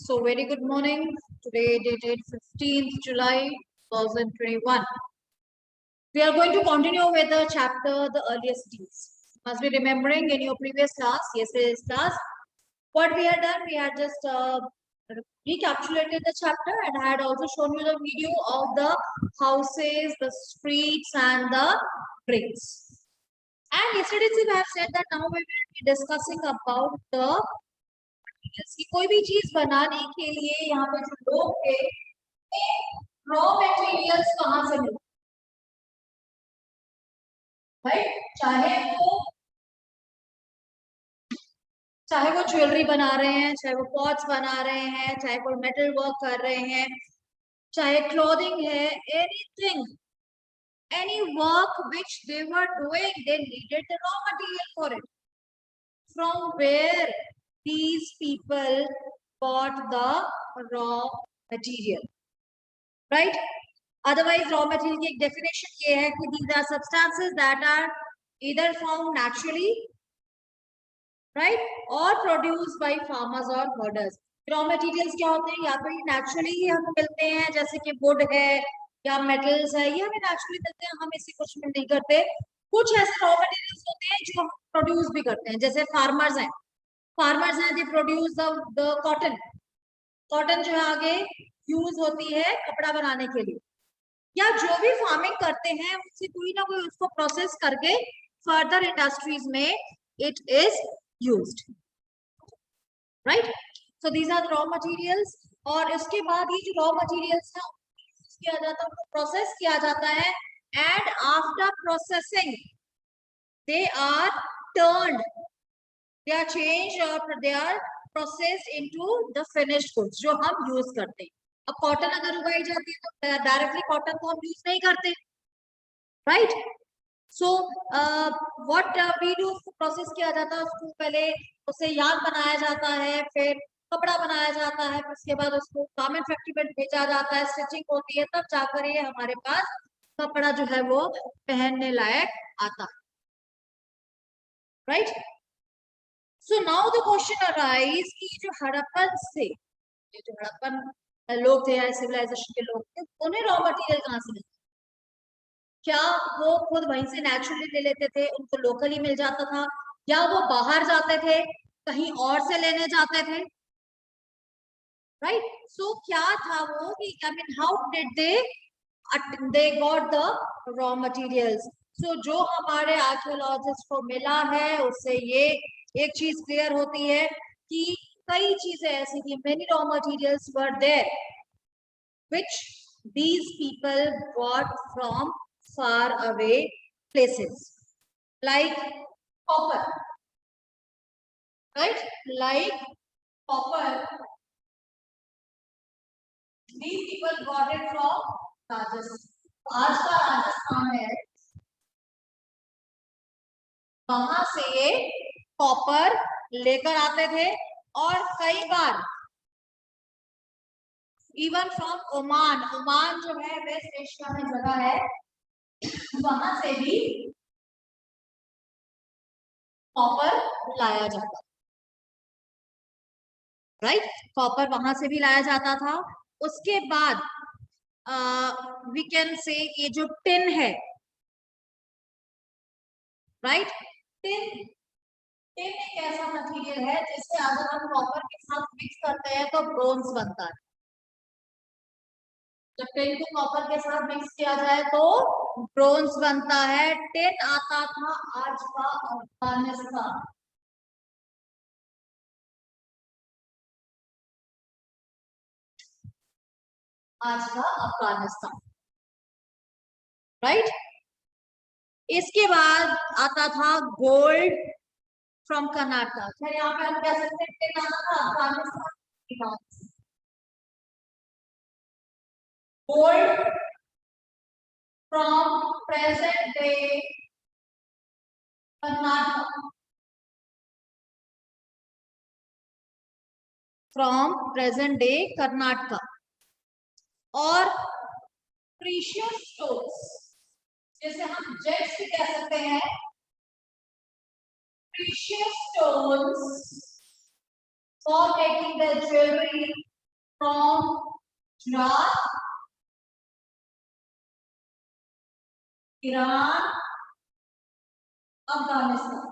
So very good morning. Today dated 15th July 2021. We are going to continue with the chapter The Earliest Deeds. Must be remembering in your previous class, yesterday's class, what we had done, we had just recapitulated the chapter and I had also shown you the video of the houses, the streets and the bricks. And yesterday I have said that now we will be discussing about the कोई भी चीज बनाने के लिए यहाँ पे जो लोग थे रॉ मटेरियल्स कहाँ से मिलते राइट, चाहे वो ज्वेलरी बना रहे हैं, चाहे वो पॉट्स बना रहे हैं, चाहे कोई मेटल वर्क कर रहे हैं, चाहे क्लोथिंग है, anything, any work which they were doing, they needed the raw material for it. From where these people got the raw material, right? Otherwise raw material की एक definition ये है कि these are substances that are either found naturally, right, or produced by farmers or herders. raw materials क्या होते हैं? या तो ये naturally ही हमें मिलते हैं, जैसे कि wood है या metals है, ये हमें naturally मिलते हैं, हम इसे कुछ में नहीं करते. कुछ ऐसे raw materials होते हैं जो हम produce भी करते हैं, जैसे farmers हैं, they produce the cotton जो है आगे यूज होती है कपड़ा बनाने के लिए, या जो भी फार्मिंग करते हैं उससे कोई ना कोई उसको प्रोसेस करके फर्दर इंडस्ट्रीज में it is used, right. So these are raw materials. और इसके बाद ये जो रॉ मटेरियल्स है किया जाता है, उनको प्रोसेस किया जाता है and after processing they are turned, they are changed or they are processed into the finished goods जो हम यूज करते हैं. अब कॉटन अगर उगाई जाती है तो डायरेक्टली कॉटन को हम यूज नहीं करते, right. So what we do, process किया जाता है, उसको पहले उसे यार्न बनाया जाता है, फिर कपड़ा बनाया जाता है, फिर उसके बाद उसको गारमेंट फैक्ट्री में भेजा जाता है, स्टिचिंग होती है, तब जाकर ये हमारे पास कपड़ा जो है वो पहनने लायक आता है, right. So now the question arise कि जो हड़प्पन से, ये जो हड़प्पन लोग थे या सिविलाइजेशन के लोग थे, उन्हें रॉ मटेरियल कहाँ से मिलता? क्या वो खुद वहीं से नेचुरली ले लेते थे, उनको लोकली मिल जाता था, या वो बाहर जाते थे, कहीं और से लेने जाते थे, राइट. सो क्या था वो कि I mean how did they got the raw materials? So जो हमारे आर्कियोलॉजिस्ट को मिला है उससे ये एक चीज क्लियर होती है कि कई चीजें ऐसी थी, many raw materials were there which these people got from far away places, like copper, right, like copper, these people got it from Rajasthan. आज का राजस्थान है, वहां से ये कॉपर लेकर आते थे, और कई बार इवन फ्रॉम ओमान जो है वेस्ट एशिया में जगह है, वहां से भी कॉपर लाया जाता, राइट. कॉपर वहां से भी लाया जाता था. उसके बाद वी कैन से ये जो टिन है, राइट, टिन एक ऐसा मटेरियल है जिससे अगर हम कॉपर के साथ मिक्स करते हैं तो ब्रोंज बनता है. जब टिन को कॉपर के साथ मिक्स किया जाए तो ब्रोंज बनता है. टिन आता था आज का अफगानिस्तान, राइट. इसके बाद आता था गोल्ड फ्रॉम कर्नाटक. फिर यहाँ पे हम कह सकते हैं टिन आता था Afghanistan, gold from present day Karnataka, और प्रीशियस स्टोन्स जैसे हम जेट्स भी कह सकते हैं, precious stones for making the jewelry, from Gujarat, Iran, Afghanistan.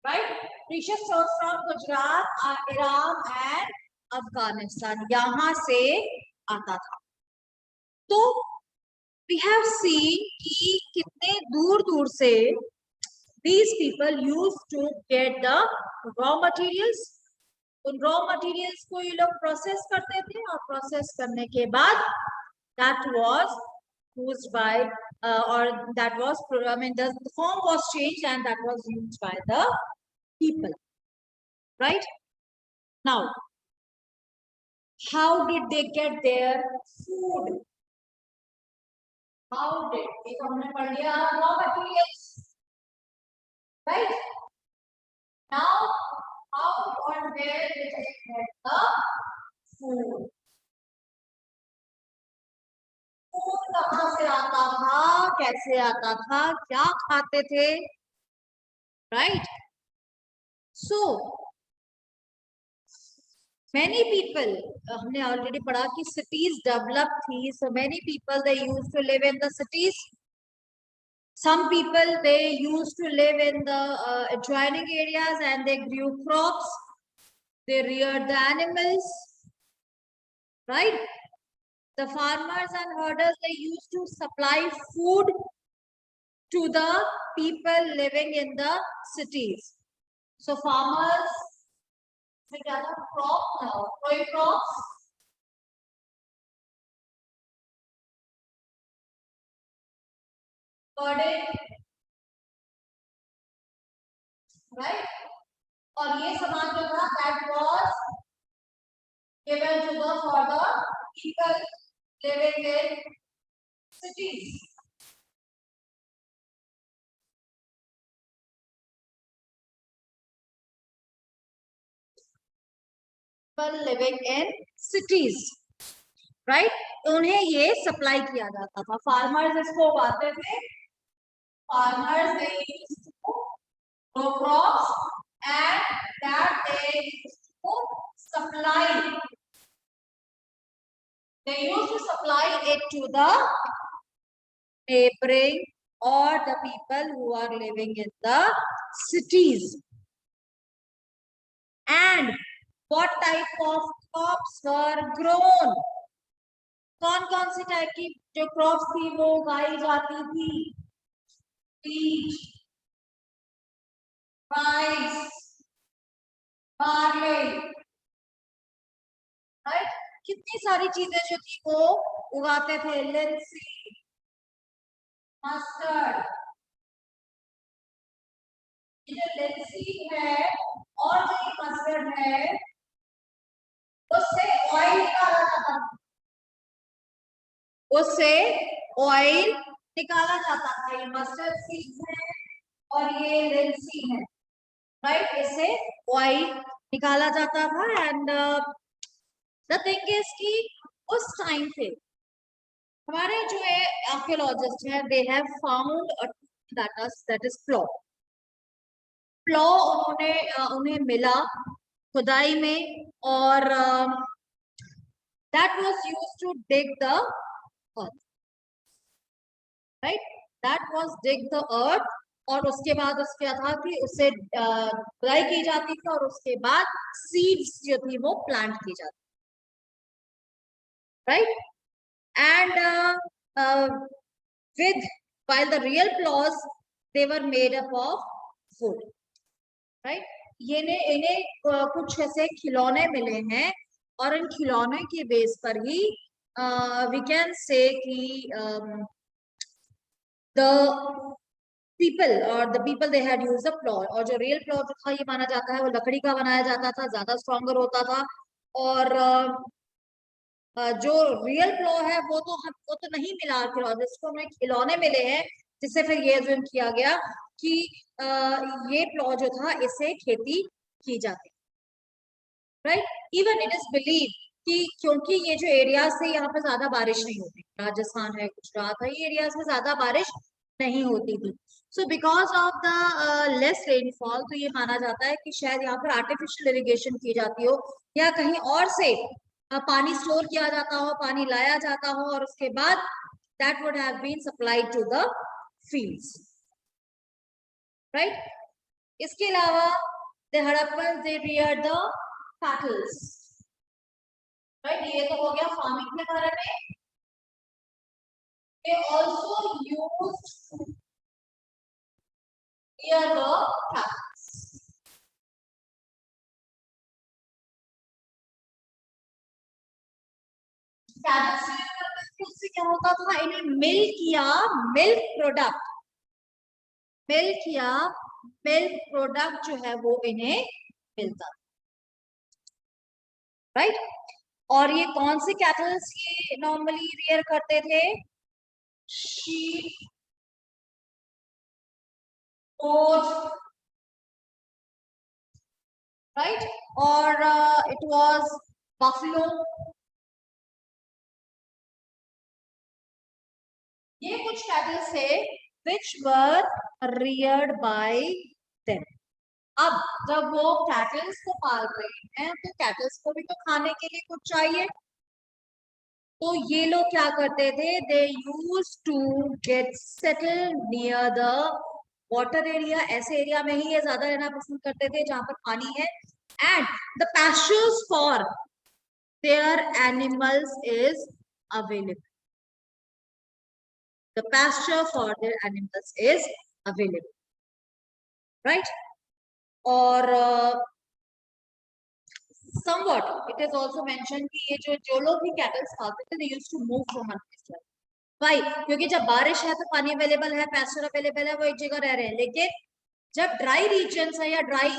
Right? Precious stones from Gujarat, Iran and Afghanistan. यहाँ से आता था. तो we have seen कि कितने दूर दूर से these people used to get the raw materials. उन raw materials को ये लोग process करते थे और process करने के बाद that was used by or that was I mean the form was changed and that was used by the people. Right? Now, how did they get their food? How did they raw materials? Right? Now, how or where did they get the food? Food कहाँ से आता था, कैसे आता था, क्या खाते थे? Right? So, many people, हमने already पढ़ा कि cities developed थी, so many people they used to live in the cities. Some people they used to live in the adjoining areas and they grew crops, they reared the animals, right? The farmers and herders they used to supply food to the people living in the cities. So farmers, crop now, crops. Herding, right? और ये सामान जो था that was given to the for the people living in cities. People living in cities, right? उन्हें ये supply किया जाता था. Farmers इसको उगाते थे. Farmers they used to grow crops and that they used to supply. They used to supply it to the neighboring or the people who are living in the cities. And what type of crops were grown? कौन सी type की जो crops थी वो उगाई जाती थी? Wheat, rice, barley, right? कितनी सारी चीजें जो थी वो उगाते थे. Linseed, mustard. ये जो linseed है और जो ये mustard है उससे ऑयल निकाला जाता था. उससे ऑयल निकाला जाता था. ये मस्टर्ड सीड्स है और ये लिनसीड है, राइट? इससे ऑयल निकाला जाता था. एंड द थिंग इज कि उस टाइम पे हमारे जो है आर्कियोलॉजिस्ट हैं they have found a that is plough. Plough उन्हें मिला खुदाई में और that was used to dig the earth, right? That was dig the earth. और उसके बाद उसके क्या था कि उससे खुदाई की जाती थी और उसके बाद सीड्स जो थी वो प्लांट की जाती, right? And with while the real plows they were made up of wood, right? इन्हें कुछ ऐसे खिलौने मिले हैं और इन खिलौने के बेस पर ही we can say कि the people they had used the plow. और जो real plow जो था ये माना जाता है वो लकड़ी का बनाया जाता था, ज्यादा स्ट्रॉन्गर होता था. और जो रियल प्लो है वो तो नहीं मिला आर्कियोलॉजिस्ट को, हमें खिलौने मिले हैं जिससे फिर ये जो किया गया कि ये प्लो जो था इससे खेती की जाती, right? Even it is believe कि क्योंकि ये जो एरिया से यहाँ पे ज्यादा बारिश नहीं होती, राजस्थान है, गुजरात है, ये एरियाज में ज्यादा बारिश नहीं होती थी। So because of the less rainfall, तो ये माना जाता है कि शायद यहाँ पर आर्टिफिशियल इरिगेशन की जाती हो, या कहीं और से पानी स्टोर किया जाता हो, पानी लाया जाता हो, और उसके बाद that would have been supplied to the fields, right. इसके अलावा the Harappan they reared the cattles, right. ये तो हो गया फार्मिंग के बारे में। They also used to rear the cows. उससे क्या होता था, इन्हें मिल्क प्रोडक्ट जो है वो इन्हें मिलता, राइट। और ये कौन से कैटल्स ये नॉर्मली रियर करते थे? Sheep, goat, right? और it was buffalo. ये कुछ कैटल्स थे which were reared by them. अब जब वो कैटल्स को पाल रहे हैं तो कैटल्स को भी तो खाने के लिए कुछ चाहिए, तो ये लोग क्या करते थे? They use to get settle near the water area, ऐसे एरिया में ही ये ज्यादा रहना पसंद करते थे जहां पर पानी है। And the pastures for their animals is available, the pasture for their animals is available, right? और somewhat it is also mentioned कि ये जो लोग भी कैटल्स पालते थे, they used to move from one place to another. Why? क्योंकि जब बारिश है तो पानी अवेलेबल है, पैस्चर अवेलेबल है, वो एक जगह रह रहे हैं। लेकिन जब ड्राई रीजन्स है या ड्राई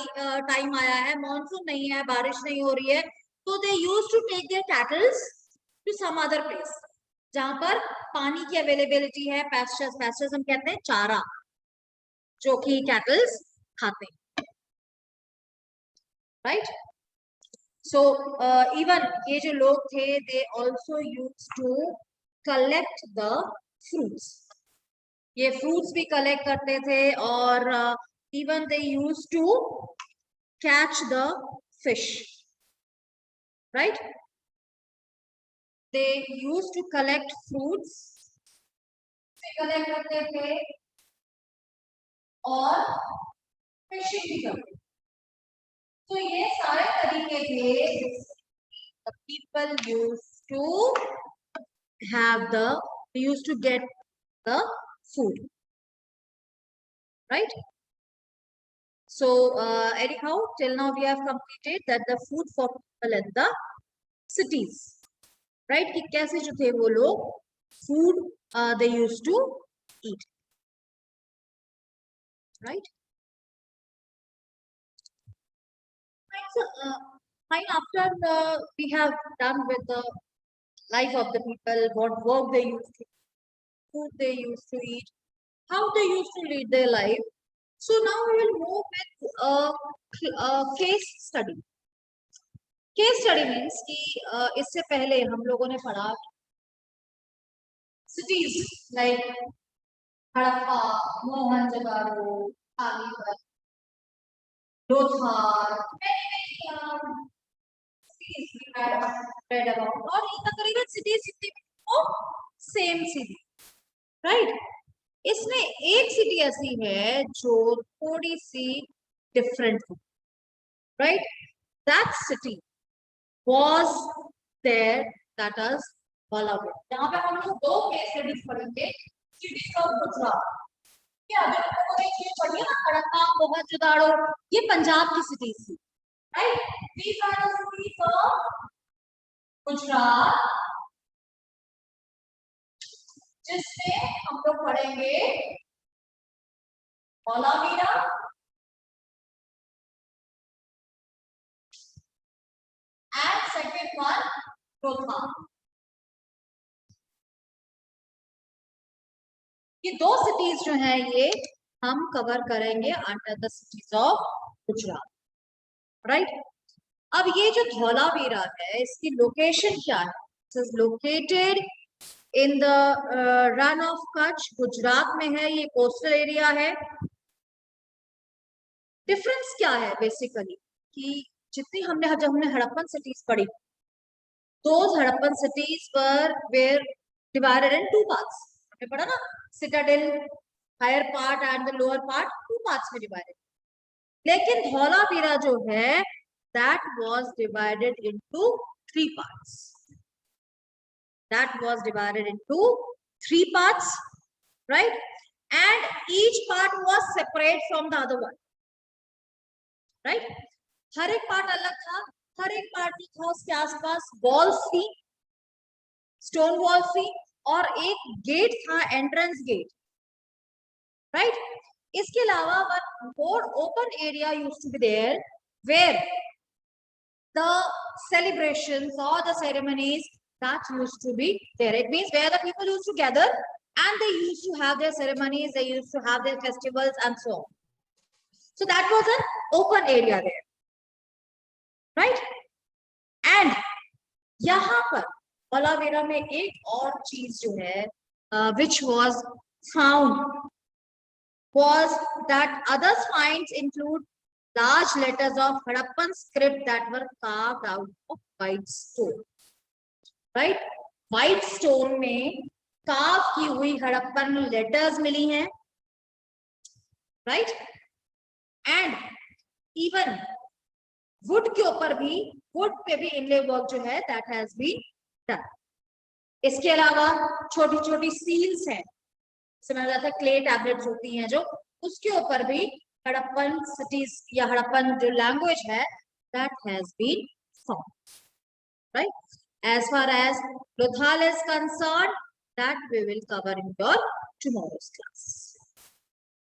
टाइम आया है, मानसून नहीं है, बारिश नहीं हो रही है, तो they use to take their cattles to some other place जहां पर पानी की अवेलेबिलिटी है। पैस्चर्स हम कहते हैं चारा, जो कि कैटल्स खाते हैं, राइट। सो इवन ये जो लोग थे, they also use to collect the fruits, ये फ्रूट्स भी कलेक्ट करते थे, और even they use to catch the fish, right. They use to collect fruits, collect करते थे और फिशिंग भी करते थे। तो ये सारे तरीके थे the people used to have used to get the food, right? So anyhow, till now we have completed that the food for people in the cities, right? कि कैसे जो थे वो लोग food they used to eat, right? So fine, after we have done with the life of the people, what work they used to, food they used to eat, how they used to lead their life. So now we will move with a case study. Case study means कि इससे पहले हम लोगों ने पढ़ा cities like Harappa, Mohenjodaro, Aligarh, Lothar, cities we read about, और ये तकरीबन cities जितनी भी वो same city, right? इसमें एक सिटी ऐसी है जो थोड़ी सी डिफरेंट है, right. That city was there, that is Balakot. यहाँ पे हम लोग दो केस स्टडीज पढ़ेंगे, सिटीज ऑफ गुजरात। क्या अगर आपको एक चीज पढ़ी है ना, हड़प्पा, मोहनजोदाड़ो, ये पंजाब की सिटीज थी, right. These are the cities of Gujarat, जिसमें हम लोग पढ़ेंगे Dholavira, and second one Lothal. ये दो सिटीज जो है ये हम कवर करेंगे under the cities of Gujarat, right. अब ये जो धौलावीरा है, इसकी लोकेशन क्या है? It is located in the Rann of Kutch, Gujarat में है, ये कोस्टल एरिया है। डिफरेंस क्या है बेसिकली कि जितनी जब हमने हड़प्पन सिटीज पढ़ी, those Harappan cities were divided in two parts. हमने पढ़ा ना, citadel, higher part and the lower part, two parts में divided. लेकिन धौलावीरा जो है, that was divided into three parts. That was divided into three parts, right? And each part was separate from the other one, right? हर एक part अलग था, हर एक part था उसके आसपास वॉल्स थी, स्टोन वॉल्स थी, और एक गेट था, एंट्रेंस गेट, राइट? इसके अलावा one more open area used to be there where the celebrations or the ceremonies that used to be there. It means where the people used to gather and they used to have their ceremonies, they used to have their festivals and so on. So that was an open area there, right? And यहाँ पर धौलावीरा में एक और चीज जो है which was found was that other finds include large letters of Harappan script that were carved out of white stone, right? White stone में carve की हुई हड़प्पन letters मिली हैं, right? And even wood के ऊपर भी, wood पे भी inlay work जो है that has been done. इसके अलावा छोटी छोटी सील्स हैं, समझ जाता है, क्ले टैबलेट्स होती हैं जो, उसके ऊपर भी हड़प्पन सिटीज या हड़प्पन जो लैंग्वेज है that has been found, right? As far as Lothal is concerned, that we will cover in your tomorrow's class.